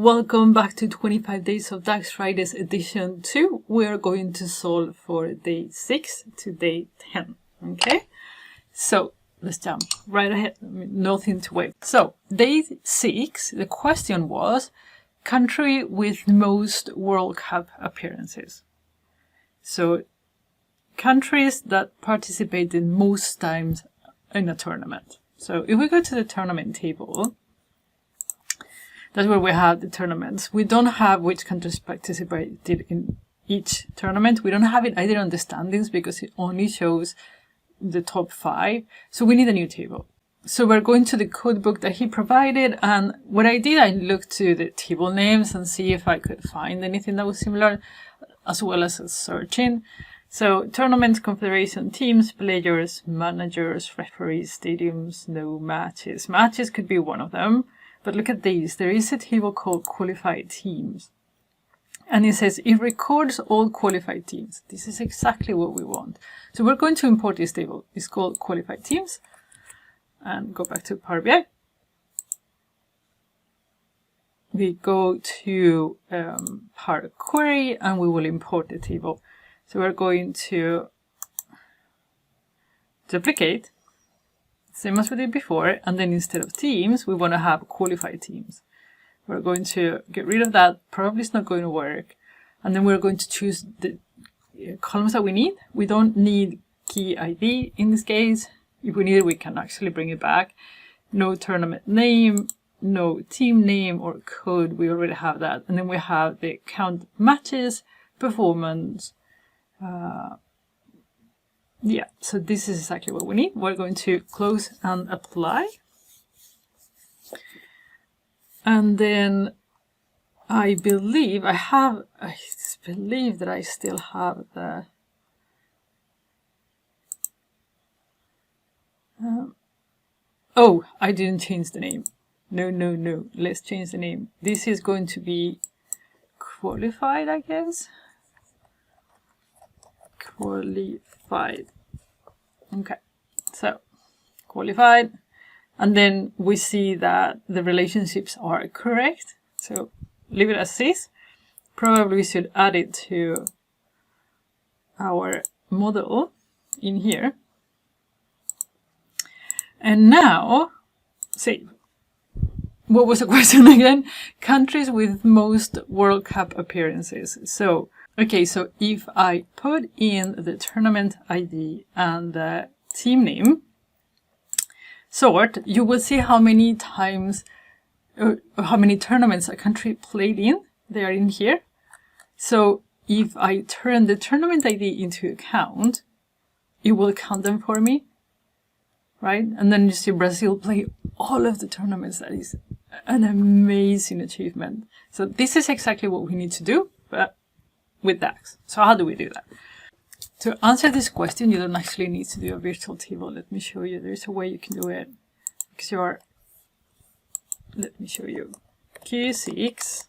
Welcome back to 25 Days of DAX Fridays edition 2. We're going to solve for day 6 to day 10. Okay, so let's jump right ahead. Nothing to wait. So day 6, the question was country with most World Cup appearances. So countries that participated most times in a tournament. So if we go to the tournament table, that's where we have the tournaments. We don't have which countries participated in each tournament. We don't have it either on the standings because it only shows the top 5. So we need a new table. So we're going to the code book that he provided. And what I did, I looked to the table names and see if I could find anything that was similar, as well as searching. So tournaments, confederation, teams, players, managers, referees, stadiums, no matches. Matches could be one of them. But look at these. There is a table called qualified teams. And it says it records all qualified teams. This is exactly what we want. So we're going to import this table. It's called qualified teams. And go back to Power BI. We go to Power Query and we will import the table. So we're going to duplicate. Same as we did before, and then instead of teams, we want to have qualified teams. We're going to get rid of that. Probably it's not going to work. And then we're going to choose the columns that we need. We don't need key ID in this case. If we need it, we can actually bring it back. No tournament name, no team name or code. We already have that. And then we have the count matches, performance. Yeah, so this is exactly what we need. We're going to close and apply. And then I believe that I still have the oh, I didn't change the name. No. Let's change the name. This is going to be qualified, I guess. Qualified. Okay, so qualified, and then we see that the relationships are correct. So leave it as is. Probably we should add it to our model in here. And now, save. What was the question again? Countries with most World Cup appearances. So okay, so if I put in the tournament ID and the team name, sort, you will see how many times, how many tournaments a country played in. They are in here. So if I turn the tournament ID into account, it will count them for me, right? And then you see Brazil play all of the tournaments. That is an amazing achievement. So this is exactly what we need to do, but with DAX. So how do we do that? To answer this question, you don't actually need to do a virtual table. Let me show you. There's a way you can do it. Because let me show you. Q6.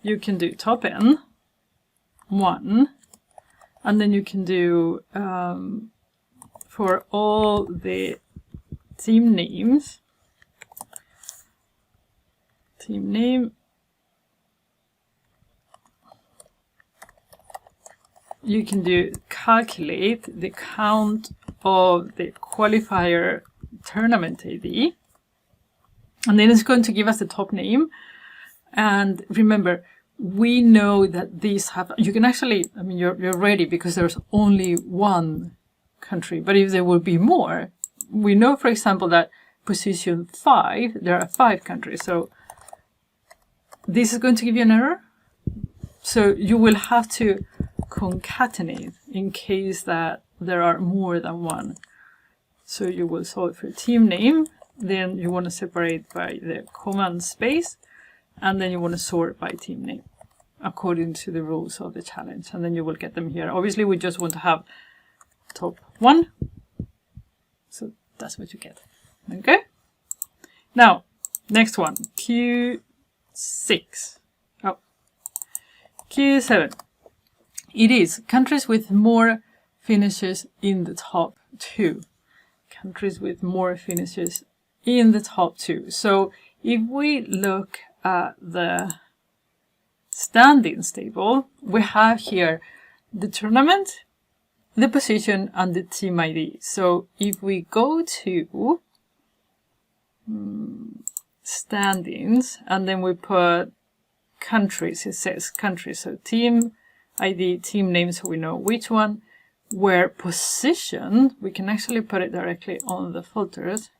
You can do top N, 1, and then you can do for all the team names. Team name. You can do calculate the count of the qualifier tournament ID. And then it's going to give us the top name. And remember, we know that these have, you can actually, I mean, you're ready because there's only one country. But if there will be more, we know, for example, that position 5, there are 5 countries. So this is going to give you an error. So you will have to concatenate in case that there are more than one. So you will solve for team name, then you want to separate by the command space, and then you want to sort by team name according to the rules of the challenge, and then you will get them here. Obviously we just want to have top 1, so that's what you get. Okay, now next one, Q6. Oh, Q7. It is countries with more finishes in the top 2. Countries with more finishes in the top 2. So if we look at the standings table, we have here the tournament, the position, and the team ID. So if we go to standings and then we put countries, it says countries, so team ID, team name, so we know which one, where position, we can actually put it directly on the filters,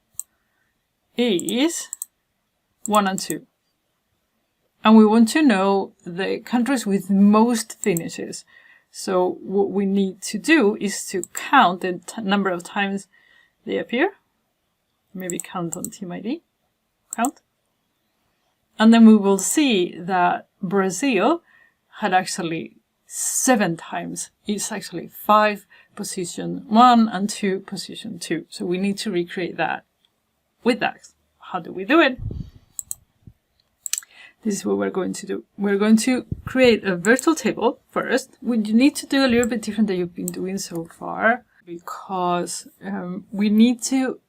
is 1 and 2. And we want to know the countries with most finishes. So what we need to do is to count the number of times they appear. Maybe count on team ID. Count. And then we will see that Brazil had actually 7 times. It's actually 5 position 1 and 2 position 2. So we need to recreate that with DAX. How do we do it? This is what we're going to do. We're going to create a virtual table first. We need to do a little bit different than you've been doing so far, because we need to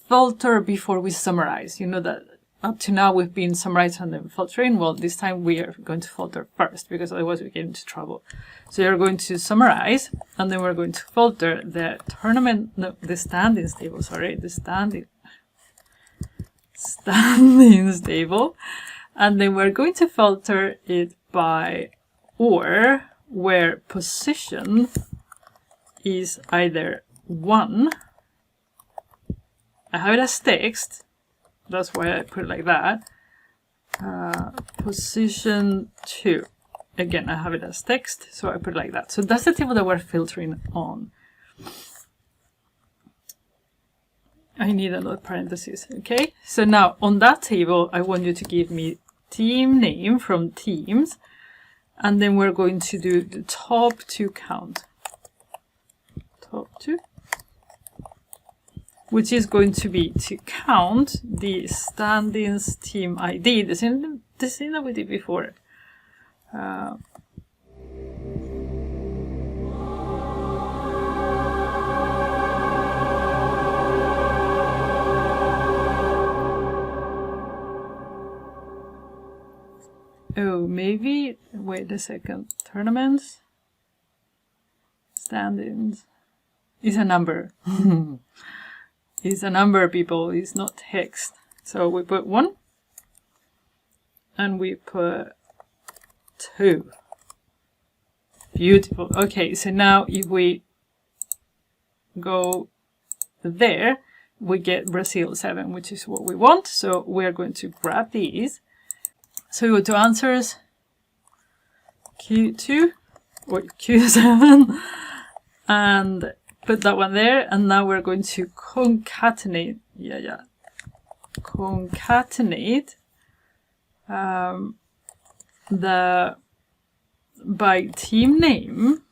filter before we summarize. You know that up to now we've been summarizing and then filtering. Well, this time we are going to filter first, because otherwise we get into trouble. So you're going to summarize, and then we're going to filter the the standings table, the standings table. And then we're going to filter it by or, where position is either 1. I have it as text. That's why I put it like that. Position 2. Again, I have it as text, so I put it like that. So that's the table that we're filtering on. I need another parenthesis, okay? So now on that table, I want you to give me team name from teams, and then we're going to do the top 2 count. Top 2. Which is going to be to count the standings team ID, the same that we did before. Oh, maybe, wait a second, tournaments, standings, is a number. It's a number, people, it's not text. So we put 1, and we put 2. Beautiful. Okay, so now if we go there, we get Brazil 7, which is what we want. So we're going to grab these. So we go to answers, Q2 or Q7, and put that one there. And now we're going to concatenate, concatenate the by team name.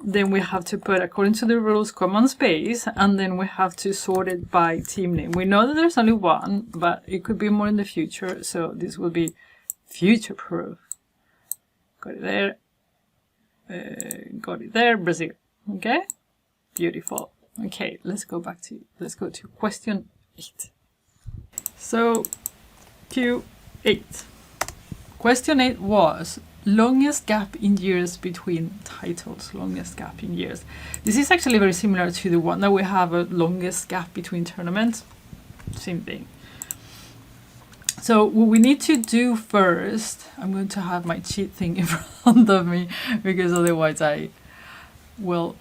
Then we have to put, according to the rules, common space, and then we have to sort it by team name. We know that there's only 1, but it could be more in the future, so this will be future-proof. Got it there. Got it there, Brazil. Okay? Beautiful. Okay, let's go to question 8. So, Q8. Question 8 was longest gap in years between titles. Longest gap in years. This is actually very similar to the one that we have a longest gap between tournaments. Same thing. So what we need to do first, I'm going to have my cheat thing in front of me because otherwise I will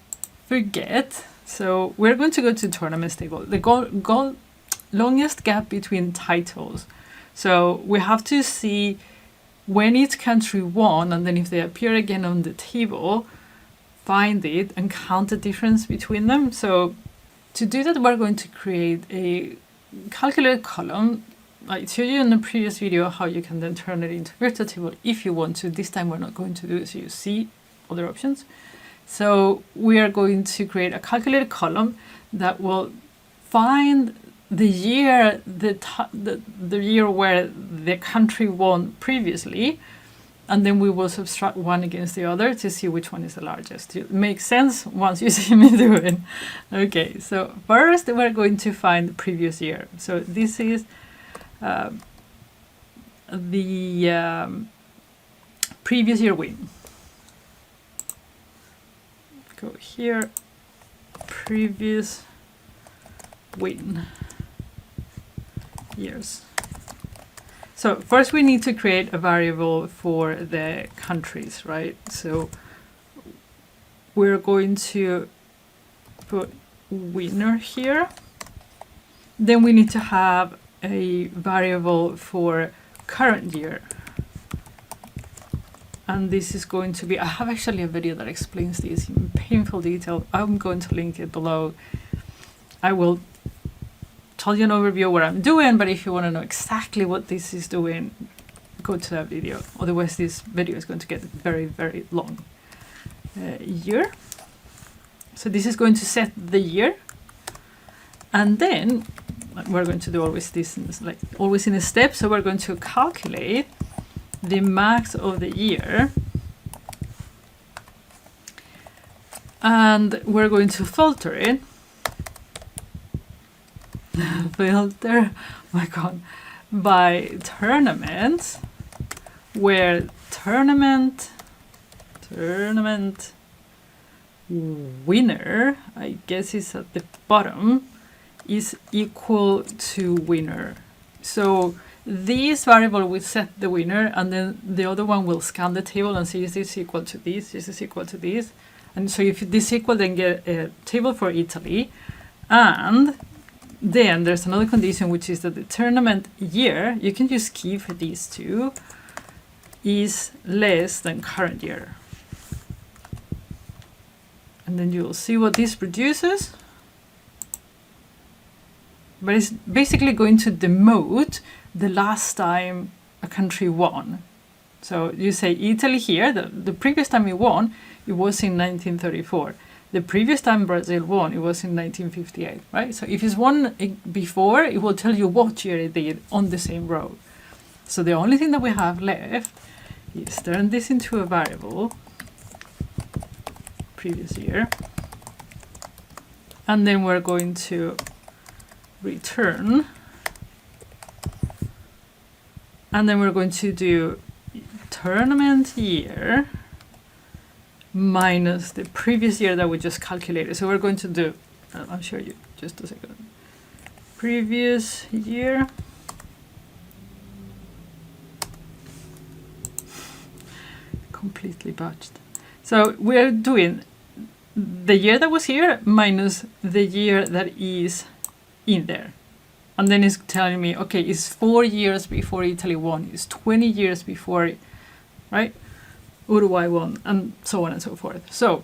forget. So we're going to go to tournaments table. The longest gap between titles. So we have to see when each country won, and then if they appear again on the table, find it and count the difference between them. So to do that, we're going to create a calculated column. I showed you in the previous video how you can then turn it into a virtual table if you want to. This time we're not going to do it, so you see other options. So we are going to create a calculated column that will find the year, the year where the country won previously, and then we will subtract one against the other to see which one is the largest. It makes sense once you see me do it. Okay, so first we're going to find the previous year. So this is the previous year win. Go here, previous win years. So first we need to create a variable for the countries, right? So we're going to put winner here. Then we need to have a variable for current year. And this is going to be, I have actually a video that explains this in painful detail. I'm going to link it below. I will tell you an overview of what I'm doing, but if you want to know exactly what this is doing, go to that video. Otherwise, this video is going to get very, very long. Year. So this is going to set the year. And then we're going to do always this, like always in a step. So we're going to calculate the max of the year. And we're going to filter it. Filter, oh my god, by tournament, where tournament winner, I guess is at the bottom, is equal to winner. So this variable will set the winner, and then the other one will scan the table and see is this equal to this, is this equal to this. And so if this equal, then get a table for Italy. And then there's another condition, which is that the tournament year, you can just keep these two, is less than current year. And then you'll see what this produces. But it's basically going to demote the last time a country won. So you say Italy here, the previous time it won, it was in 1934. The previous time Brazil won, it was in 1958, right? So if it's won before, it will tell you what year it did on the same row. So the only thing that we have left is turn this into a variable, previous year. And then we're going to return. And then we're going to do tournament year minus the previous year that we just calculated. So we're going to do, I'll show you just a second. Previous year completely botched. So we're doing the year that was here minus the year that is in there. And then it's telling me, okay, it's 4 years before Italy won, it's 20 years before, right? Uruguay won, and so on and so forth. So,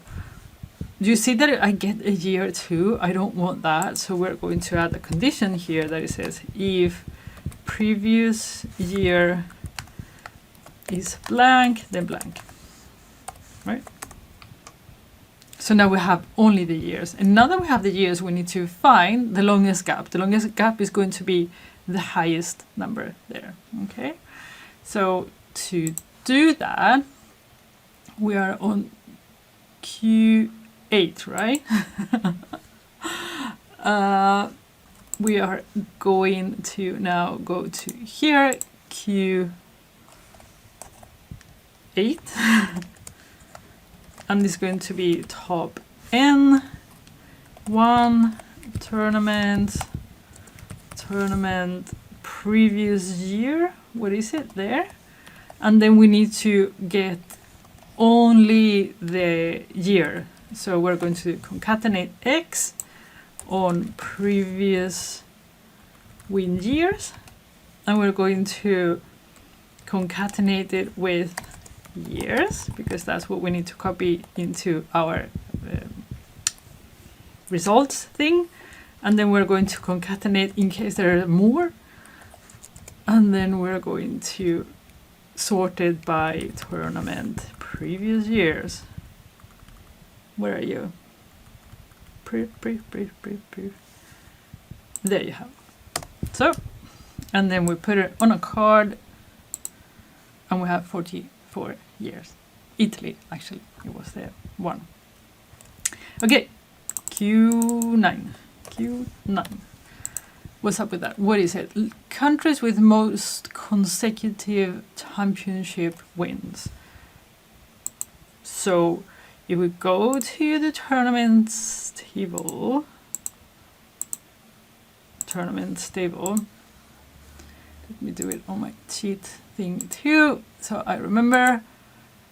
do you see that I get a year too? I don't want that, so we're going to add a condition here that it says if previous year is blank, then blank, right? So now we have only the years. And now that we have the years, we need to find the longest gap. The longest gap is going to be the highest number there, okay? So to do that, we are on Q8, right? We are going to now go to here, Q8. And it's going to be top N, 1, tournament, previous year. What is it there? And then we need to get only the year. So we're going to concatenate X on previous win years. And we're going to concatenate it with years, because that's what we need to copy into our results thing. And then we're going to concatenate in case there are more. And then we're going to sort it by tournament previous years. Where are you? There you have. So, and then we put it on a card, and we have 44 years. Italy, actually, it was the one. Okay, Q9. What's up with that? What is it? Countries with most consecutive championship wins. So if we go to the tournaments table, let me do it on my cheat thing too, so I remember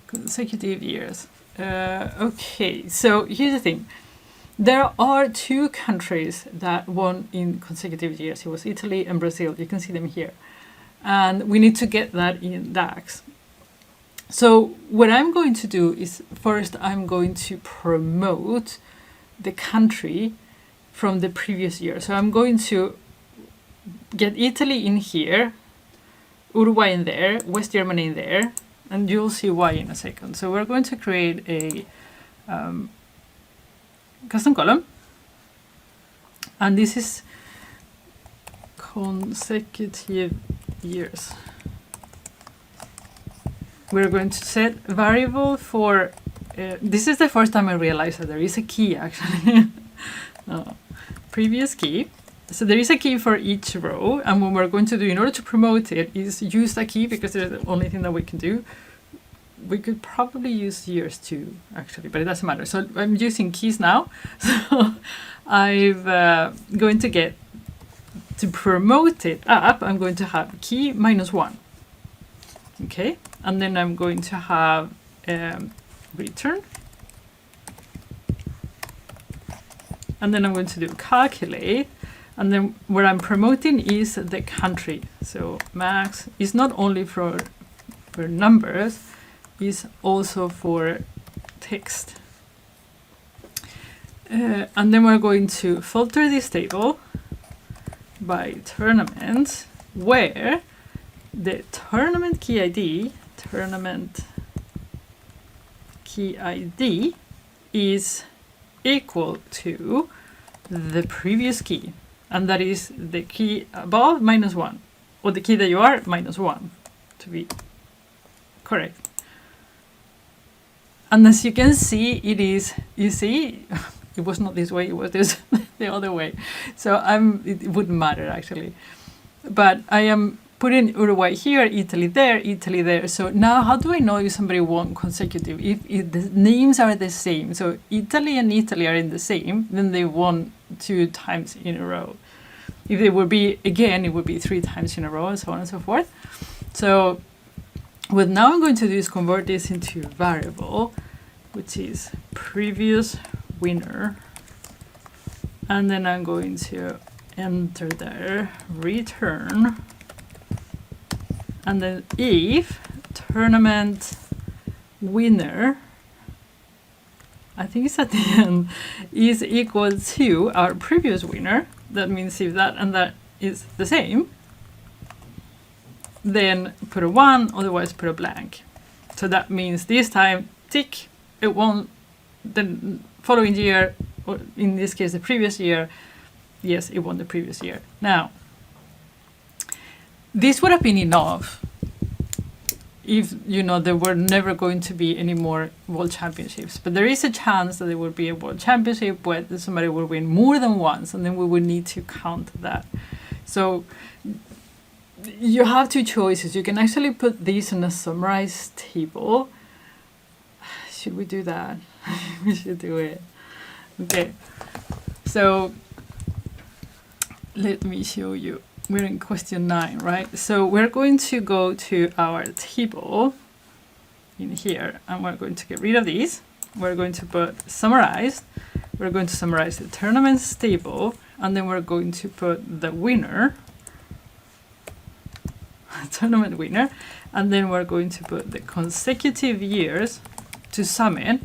consecutive years. Okay, so here's the thing. There are 2 countries that won in consecutive years. It was Italy and Brazil. You can see them here. And we need to get that in DAX. So what I'm going to do is first I'm going to promote the country from the previous year. So I'm going to get Italy in here, Uruguay in there, West Germany in there, and you'll see why in a second. So we're going to create a custom column, and this is consecutive years. We're going to set variable for, this is the first time I realized that there is a key actually, previous key. So there is a key for each row, and what we're going to do in order to promote it is use the key because it's the only thing that we can do. We could probably use years too, actually, but it doesn't matter. So I'm using keys now. So I'm going to get, to promote it up, I'm going to have key -1. Okay, and then I'm going to have return. And then I'm going to do calculate. And then what I'm promoting is the country. So max is not only for numbers, is also for text. And then we're going to filter this table by tournament, where the tournament key ID is equal to the previous key. And that is the key above -1, or the key that you are -1, to be correct. And as you can see, it is, you see, it was not this way, it was this the other way. So it wouldn't matter actually. But I am putting Uruguay here, Italy there. So now how do I know if somebody won consecutive? If the names are the same, so Italy and Italy are in the same, then they won 2 times in a row. If they would be, again, it would be 3 times in a row, and so on and so forth. So what now I'm going to do is convert this into a variable, which is previous winner. And then I'm going to enter there, return. And then if tournament winner, I think it's at the end, is equal to our previous winner, that means if that and that is the same, then put a 1, otherwise put a blank. So that means this time, tick, it won the following year, or in this case the previous year, yes, it won the previous year. Now, this would have been enough if, you know, there were never going to be any more world championships. But there is a chance that there will be a world championship where somebody will win more than once, and then we would need to count that. So you have 2 choices. You can actually put these in a summarized table. Should we do that? We should do it. Okay. So let me show you. We're in question 9, right? So we're going to go to our table in here, and we're going to get rid of these. We're going to put summarized. We're going to summarize the tournaments table, and then we're going to put the winner, tournament winner, and then we're going to put the consecutive years to sum it.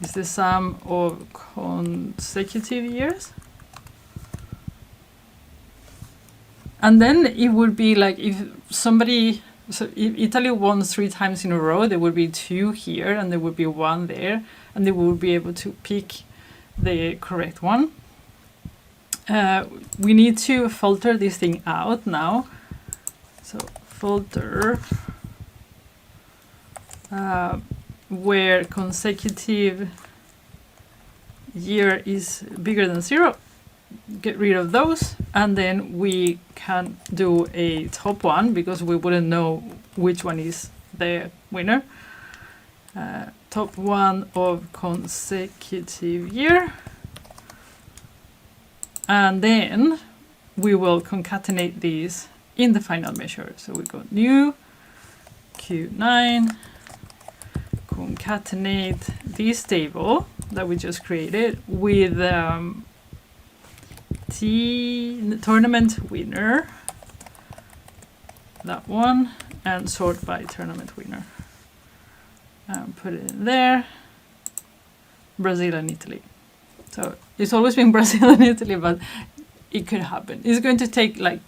Is the sum of consecutive years. And then it would be like if somebody, so if Italy won 3 times in a row, there would be 2 here and there would be 1 there, and they would be able to pick the correct one. We need to filter this thing out now. So filter where consecutive year is bigger than 0. Get rid of those. and then we can do a top one because we wouldn't know which one is the winner. Top one of consecutive year. And then we will concatenate these in the final measure. So we go new, Q9, concatenate this table that we just created with tournament winner, that one, and sort by tournament winner. And put it in there, Brazil and Italy. So it's always been Brazil and Italy, but it could happen. It's going to take like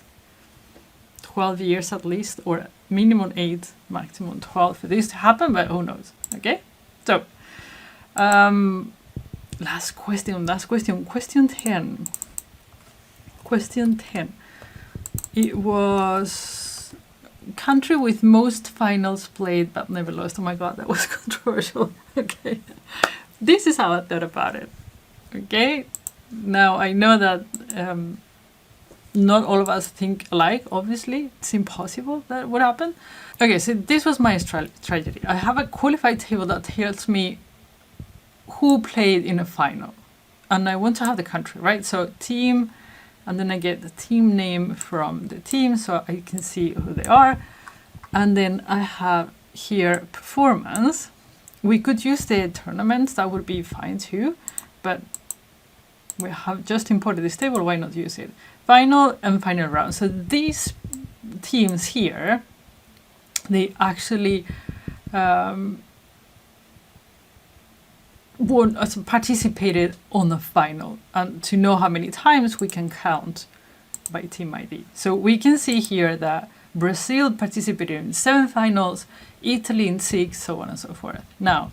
12 years at least, or minimum 8, maximum 12 for this to happen, but who knows, okay? So, last question, question 10. Question 10. It was country with most finals played but never lost. Oh my god, that was controversial. Okay. This is how I thought about it. Okay. Now I know that not all of us think alike, obviously. It's impossible that would happen. Okay, so this was my strategy. I have a qualified table that tells me who played in a final. And I want to have the country, right? So team, and then I get the team name from the team so I can see who they are. And then I have here performance. We could use the tournaments, that would be fine too, but we have just imported this table, why not use it? Final and final round. So these teams here, they actually participated on the final, and to know how many times we can count by team ID. So we can see here that Brazil participated in 7 finals, Italy in 6, so on and so forth. Now,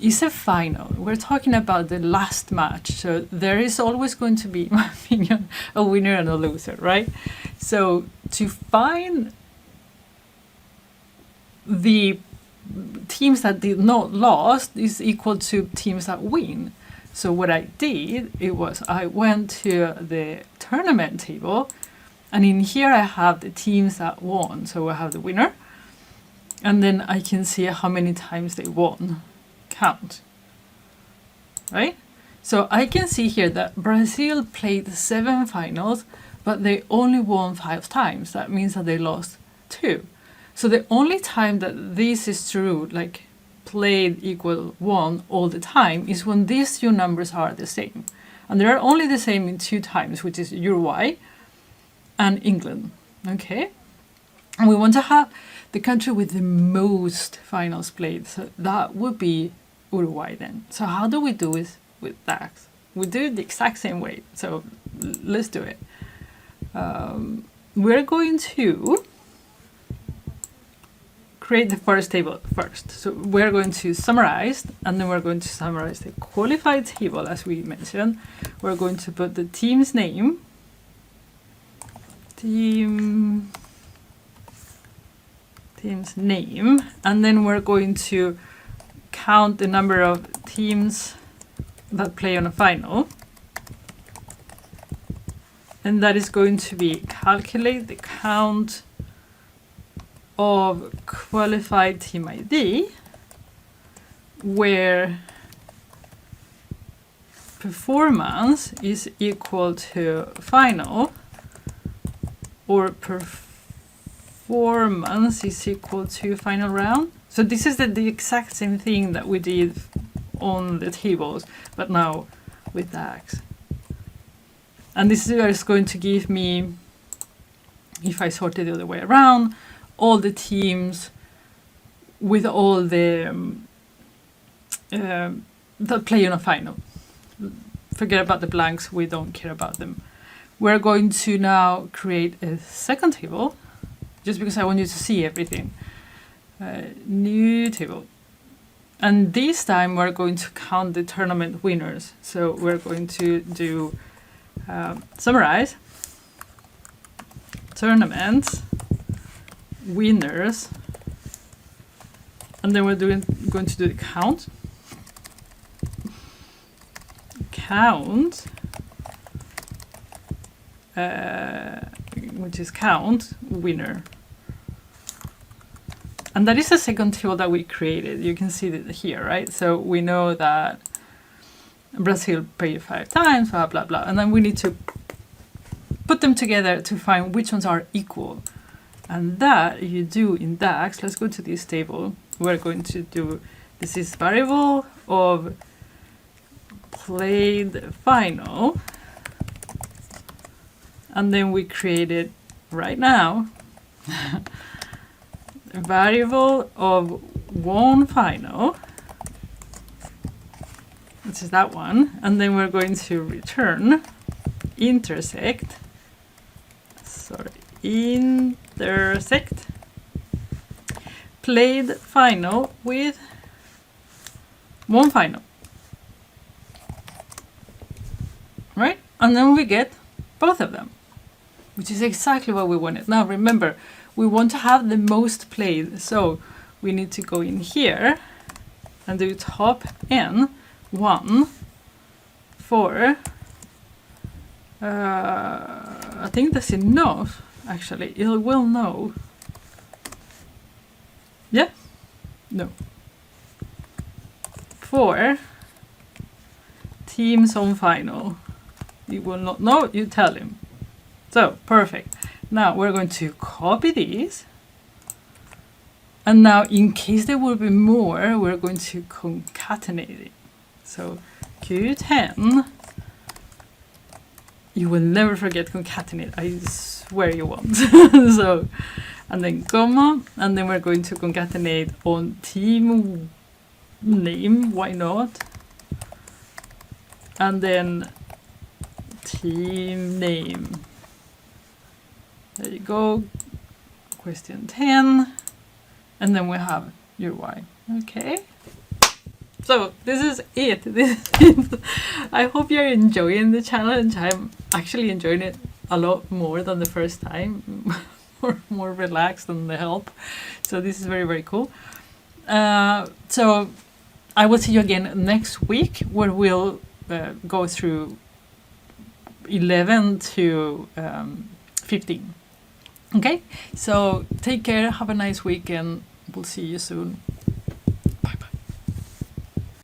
it's a final. We're talking about the last match, so there is always going to be, in my opinion, a winner and a loser, right? So to find the teams that did not lost is equal to teams that win. So what I did, I went to the tournament table, and in here I have the teams that won. So I have the winner, and then I can see how many times they won. Count. Right? So I can see here that Brazil played 7 finals, but they only won 5 times. That means that they lost 2. So the only time that this is true, like played equal 1 all the time, is when these 2 numbers are the same. And they are only the same in 2 times, which is Uruguay and England. Okay? And we want to have the country with the most finals played. So that would be Uruguay then. So how do we do it with that? We do it the exact same way. So let's do it. We're going to create the first table first. So we're going to summarize, and then we're going to summarize the qualified table as we mentioned. We're going to put the team's name, team's name, and then we're going to count the number of teams that play on a final. And that is going to be calculate the count of qualified team ID, where performance is equal to final, or performance is equal to final round. So this is the exact same thing that we did on the tables, but now with DAX. And this is going to give me, if I sort it the other way around, all the teams with all the that play on a final. Forget about the blanks, we don't care about them. We're going to now create a second table, just because I want you to see everything. New table. And this time we're going to count the tournament winners. So we're going to do summarize, tournaments, winners, and then we're going to do the count which is count winner. And that is the second table that we created. You can see it here, right? So we know that Brazil paid 5 times, blah, blah, blah. And then we need to put them together to find which ones are equal. And that you do in DAX. Let's go to this table. We're going to do, this is variable of played final. And then we created right now a variable of won final, which is that one. And then we're going to return intersect played final with won final, right? And then we get both of them, which is exactly what we wanted. Now remember, we want to have the most played, so we need to go in here and do top n 1 for I think that's enough, actually. It will know. Yeah? No. For teams on final. He will not know, you tell him. So, perfect. Now we're going to copy these. And now, in case there will be more, we're going to concatenate it. So, Q10. You will never forget concatenate. I swear you won't. So, and then comma, and then we're going to concatenate on team name. Why not? And then team name. There you go. Question 10. And then we have your Y. Okay. So this is it. I hope you're enjoying the challenge. I'm actually enjoying it a lot more than the first time. more relaxed than the help. So this is very, very cool. So I will see you again next week, where we'll go through 11 to 15. Okay, so take care, have a nice weekend. We'll see you soon.